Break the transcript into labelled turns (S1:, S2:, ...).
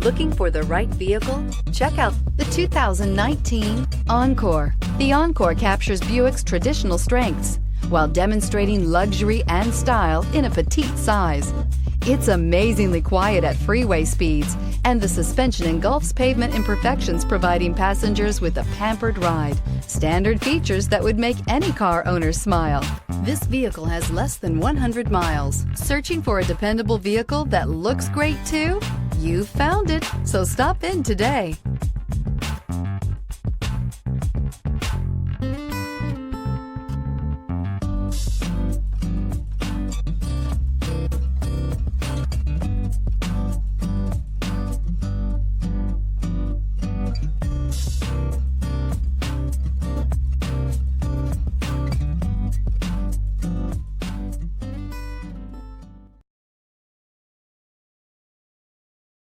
S1: Looking for the right vehicle? Check out the 2019 Encore. The Encore captures Buick's traditional strengths while demonstrating luxury and style in a petite size. It's amazingly quiet at freeway speeds, and the suspension engulfs pavement imperfections, providing passengers with a pampered ride. Standard features that would make any car owner smile. This vehicle has less than 100 miles. Searching for a dependable vehicle that looks great too? You found it, so stop in today.